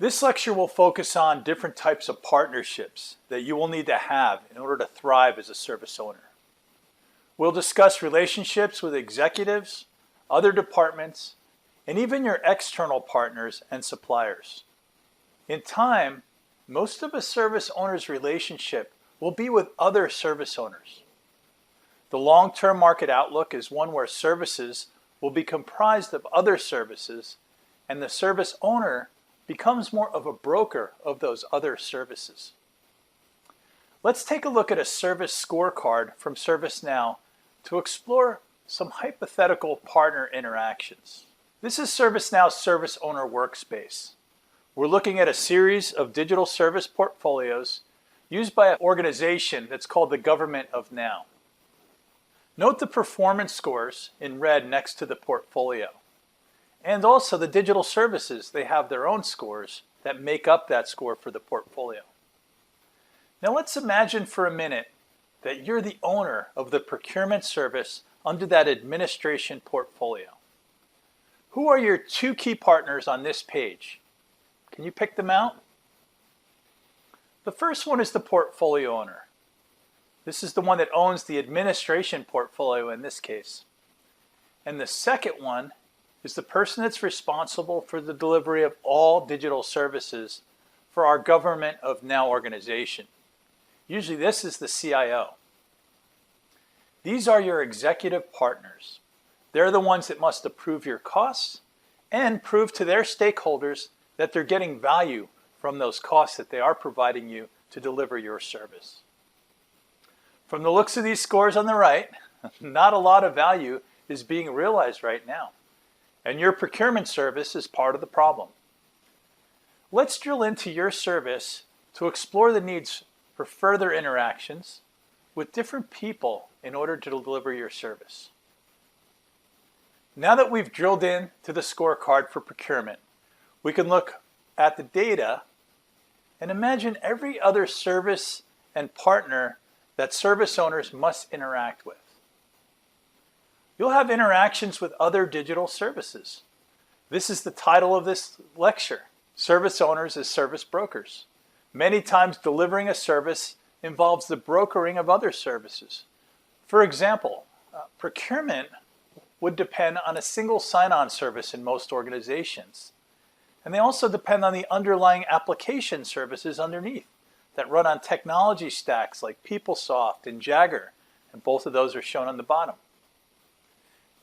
This lecture will focus on different types of partnerships that you will need to have in order to thrive as a service owner. We'll discuss relationships with executives, other departments, and even your external partners and suppliers. In time, most of a service owner's relationship will be with other service owners. The long-term market outlook is one where services will be comprised of other services, and the service owner becomes more of a broker of those other services. Let's take a look at a service scorecard from ServiceNow to explore some hypothetical partner interactions. This is ServiceNow's Service Owner Workspace. We're looking at a series of digital service portfolios used by an organization that's called the Government of Now. Note the performance scores in red next to the portfolio. And also the digital services, they have their own scores that make up that score for the portfolio. Now let's imagine for a minute that you're the owner of the procurement service under that administration portfolio. Who are your two key partners on this page? Can you pick them out? The first one is the portfolio owner. This is the one that owns the administration portfolio in this case. And the second one is the person that's responsible for the delivery of all digital services for our Government of Now organization. Usually this is the CIO. These are your executive partners. They're the ones that must approve your costs and prove to their stakeholders that they're getting value from those costs that they are providing you to deliver your service. From the looks of these scores on the right, not a lot of value is being realized right now. And your procurement service is part of the problem. Let's drill into your service to explore the needs for further interactions with different people in order to deliver your service. Now that we've drilled in to the scorecard for procurement, we can look at the data and imagine every other service and partner that service owners must interact with. You'll have interactions with other digital services. This is the title of this lecture, Service Owners as Service Brokers. Many times delivering a service involves the brokering of other services. For example, procurement would depend on a single sign-on service in most organizations. And they also depend on the underlying application services underneath that run on technology stacks like PeopleSoft and Jagger, and both of those are shown on the bottom.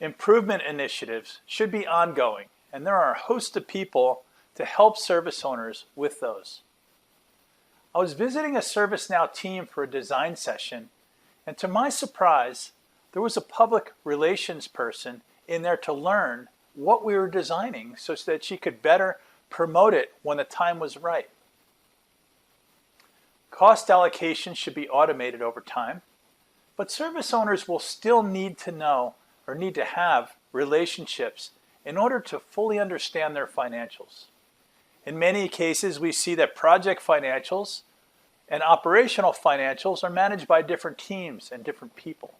Improvement initiatives should be ongoing, and there are a host of people to help service owners with those. I was visiting a ServiceNow team for a design session, and to my surprise, there was a public relations person in there to learn what we were designing so that she could better promote it when the time was right. Cost allocation should be automated over time, but service owners will still need to know or need to have relationships in order to fully understand their financials. In many cases, we see that project financials and operational financials are managed by different teams and different people.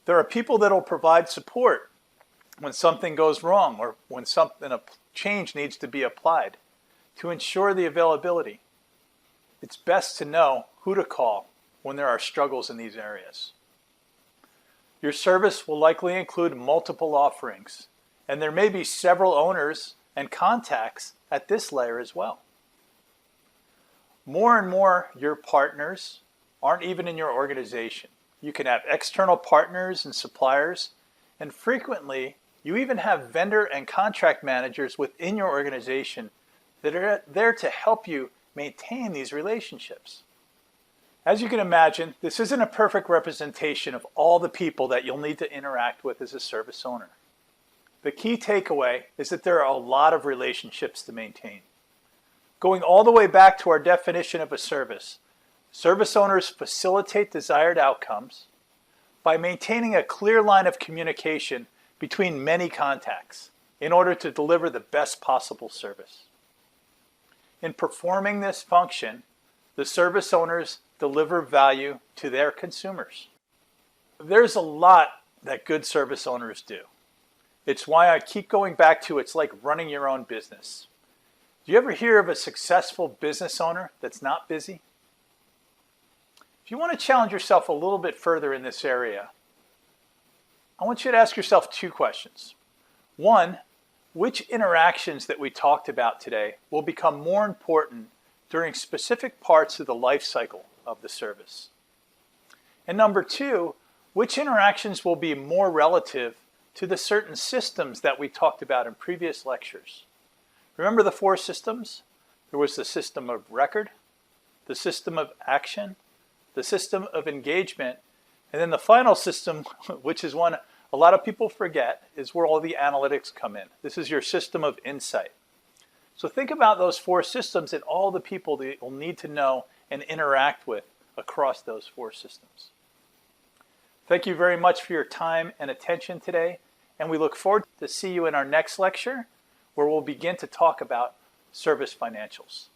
There are people that will provide support when something goes wrong or when a change needs to be applied to ensure the availability. It's best to know who to call when there are struggles in these areas. Your service will likely include multiple offerings, and there may be several owners and contacts at this layer as well. More and more, your partners aren't even in your organization. You can have external partners and suppliers, and frequently, you even have vendor and contract managers within your organization that are there to help you maintain these relationships. As you can imagine, this isn't a perfect representation of all the people that you'll need to interact with as a service owner. The key takeaway is that there are a lot of relationships to maintain. Going all the way back to our definition of a service, service owners facilitate desired outcomes by maintaining a clear line of communication between many contacts in order to deliver the best possible service. In performing this function, the service owners deliver value to their consumers. There's a lot that good service owners do. It's why I keep going back to it's like running your own business. Do you ever hear of a successful business owner that's not busy? If you want to challenge yourself a little bit further in this area, I want you to ask yourself two questions. One, which interactions that we talked about today will become more important during specific parts of the life cycle of the service? And number two, which interactions will be more relative to the certain systems that we talked about in previous lectures? Remember the four systems? There was the system of record, the system of action, the system of engagement, and then the final system, which is one a lot of people forget, is where all the analytics come in. This is your system of insight. So think about those four systems and all the people that you'll need to know and interact with across those four systems. Thank you very much for your time and attention today, and we look forward to see you in our next lecture, where we'll begin to talk about service financials.